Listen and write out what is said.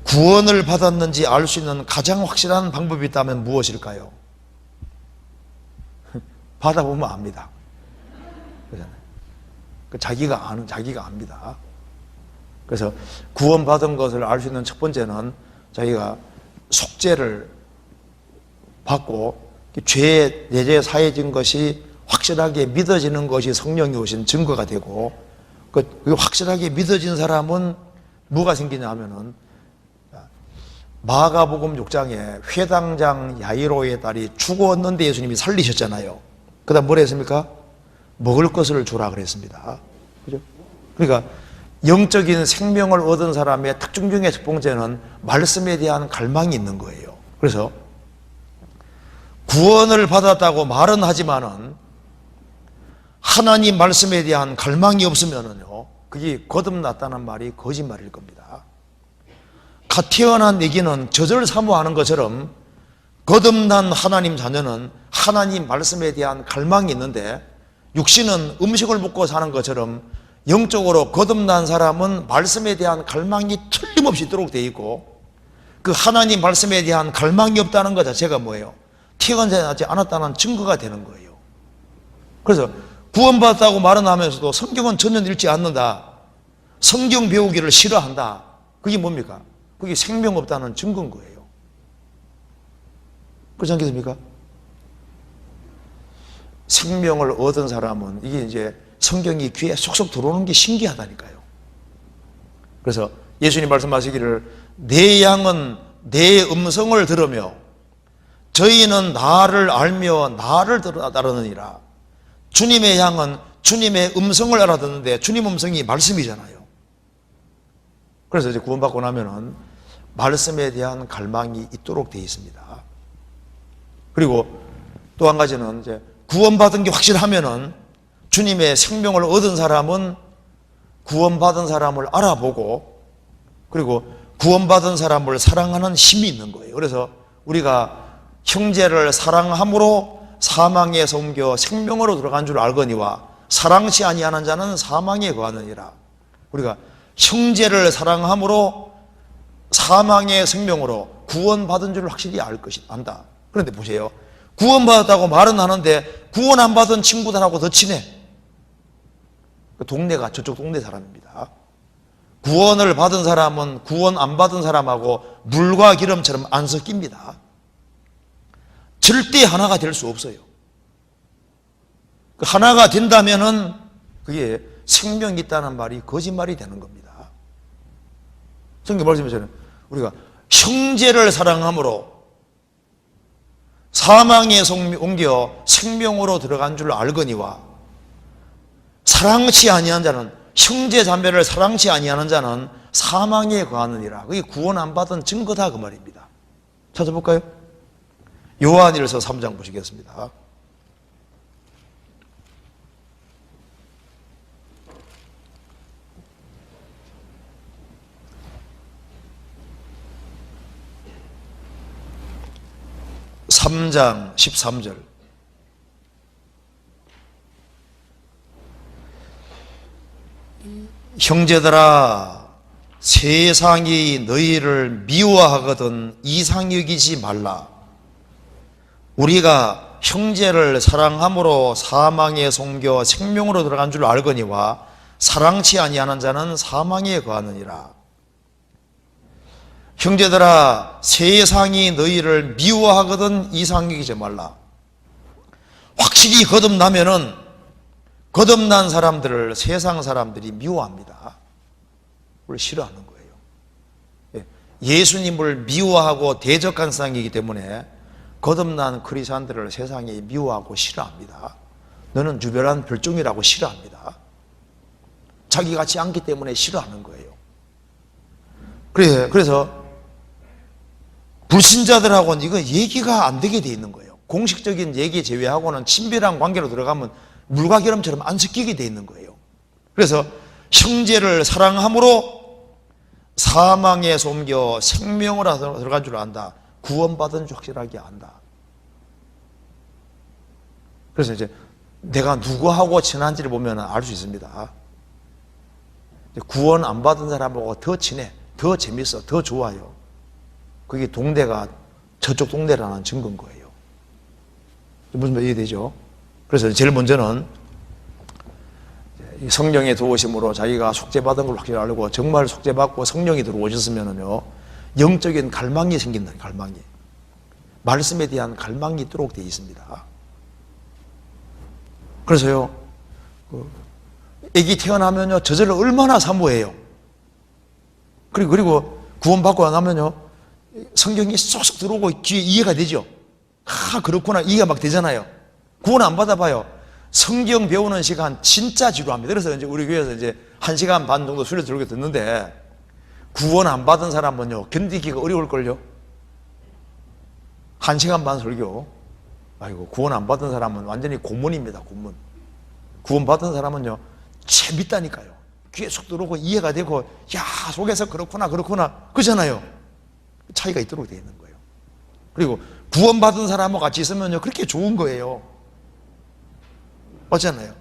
구원을 받았는지 알 수 있는 가장 확실한 방법이 있다면 무엇일까요? 받아보면 압니다. 그렇잖아요. 자기가 압니다. 그래서 구원받은 것을 알 수 있는 첫 번째는 자기가 속죄를 받고 내죄 사해진 것이 확실하게 믿어지는 것이 성령이 오신 증거가 되고, 그 확실하게 믿어진 사람은 뭐가 생기냐 하면은, 마가복음 6장에 회당장 야이로의 딸이 죽었는데 예수님이 살리셨잖아요. 그 다음 뭐라 했습니까? 먹을 것을 주라 그랬습니다. 그죠? 그러니까 영적인 생명을 얻은 사람의 특징 중에 첫 번째는 말씀에 대한 갈망이 있는 거예요. 그래서 구원을 받았다고 말은 하지만은 하나님 말씀에 대한 갈망이 없으면은요, 그게 거듭났다는 말이 거짓말일 겁니다. 갓 태어난 아기는 젖을 사모하는 것처럼 거듭난 하나님 자녀는 하나님 말씀에 대한 갈망이 있는데, 육신은 음식을 먹고 사는 것처럼 영적으로 거듭난 사람은 말씀에 대한 갈망이 틀림없이 있도록 되어 있고, 그 하나님 말씀에 대한 갈망이 없다는 것 자체가 뭐예요? 태어나지 않았다는 증거가 되는 거예요. 그래서 구원받았다고 말은 하면서도 성경은 전혀 읽지 않는다, 성경 배우기를 싫어한다, 그게 뭡니까? 그게 생명 없다는 증거인 거예요. 그렇지 않겠습니까? 생명을 얻은 사람은 이게 이제 성경이 귀에 쏙쏙 들어오는 게 신기하다니까요. 그래서 예수님 말씀하시기를 내 양은 내 음성을 들으며 저희는 나를 알며 나를 따르느니라. 주님의 양은 주님의 음성을 알아듣는데 주님 음성이 말씀이잖아요. 그래서 이제 구원받고 나면은 말씀에 대한 갈망이 있도록 되어 있습니다. 그리고 또 한 가지는 이제 구원받은 게 확실하면은 주님의 생명을 얻은 사람은 구원받은 사람을 알아보고, 그리고 구원받은 사람을 사랑하는 힘이 있는 거예요. 그래서 우리가 형제를 사랑함으로 사망에서 옮겨 생명으로 들어간 줄 알거니와 사랑치 아니하는 자는 사망에 거하느니라. 우리가 형제를 사랑함으로 사망의 생명으로 구원받은 줄 확실히 안다. 그런데 보세요, 구원받았다고 말은 하는데 구원 안 받은 친구들하고 더 친해. 동네가 저쪽 동네 사람입니다. 구원을 받은 사람은 구원 안 받은 사람하고 물과 기름처럼 안 섞입니다. 절대 하나가 될 수 없어요. 하나가 된다면은 그게 생명이 있다는 말이 거짓말이 되는 겁니다. 성경 말씀에서는 우리가 형제를 사랑함으로 사망에서 옮겨 생명으로 들어간 줄 알거니와 사랑치 아니한 자는, 형제 자매를 사랑치 아니하는 자는 사망에 거하느니라. 그게 구원 안 받은 증거다 그 말입니다. 찾아볼까요? 요한일서 3장 보시겠습니다. (3장) 13절. 형제들아, 세상이 너희를 미워하거든 이상 여기지 말라. 우리가 형제를 사랑함으로 사망에 옮겨 생명으로 들어간 줄 알거니와 사랑치 아니하는 자는 사망에 거하느니라. 형제들아, 세상이 너희를 미워하거든 이상 여기지 말라. 확실히 거듭나면은 거듭난 사람들을 세상 사람들이 미워합니다. 그걸 싫어하는 거예요. 예수님을 미워하고 대적한 세상이기 때문에 거듭난 크리스찬들을 세상이 미워하고 싫어합니다. 너는 유별한 별종이라고 싫어합니다. 자기 같지 않기 때문에 싫어하는 거예요. 그래서 불신자들하고는 이거 얘기가 안 되게 돼 있는 거예요. 공식적인 얘기 제외하고는 친밀한 관계로 들어가면 물과 기름처럼 안 섞이게 돼 있는 거예요. 그래서 형제를 사랑함으로 사망에서 옮겨 생명으로 들어간 줄 안다. 구원받은 줄 확실하게 안다. 그래서 이제 내가 누구하고 친한지를 보면 알 수 있습니다. 구원 안 받은 사람하고 더 친해. 더 재밌어, 더 좋아요. 그게 동대가 저쪽 동대라는 증거인 거예요. 무슨 말 이해되죠? 그래서 제일 먼저는 성령의 도우심으로 자기가 속죄받은 걸 확실히 알고 정말 속죄받고 성령이 들어오셨으면요 영적인 갈망이 생긴다. 갈망이, 말씀에 대한 갈망이 있도록 되어 있습니다. 그래서요 애기 태어나면요 저절로 얼마나 사모해요. 그리고 구원받고 나면요 성경이 쏙쏙 들어오고 귀에 이해가 되죠. 그렇구나, 이해가 막 되잖아요. 구원 안 받아봐요. 성경 배우는 시간 진짜 지루합니다. 그래서 이제 우리 교회에서 이제 1시간 반 정도 수련 들고 듣는데 구원 안 받은 사람은요 견디기가 어려울걸요. 1시간 반 설교. 아이고, 구원 안 받은 사람은 완전히 고문입니다. 고문. 구원 받은 사람은요 재밌다니까요. 귀에 쏙 들어오고 이해가 되고, 야 속에서 그렇구나 그러잖아요. 차이가 있도록 되어 있는 거예요. 그리고 구원 받은 사람하고 같이 있으면요 그렇게 좋은 거예요. 맞잖아요.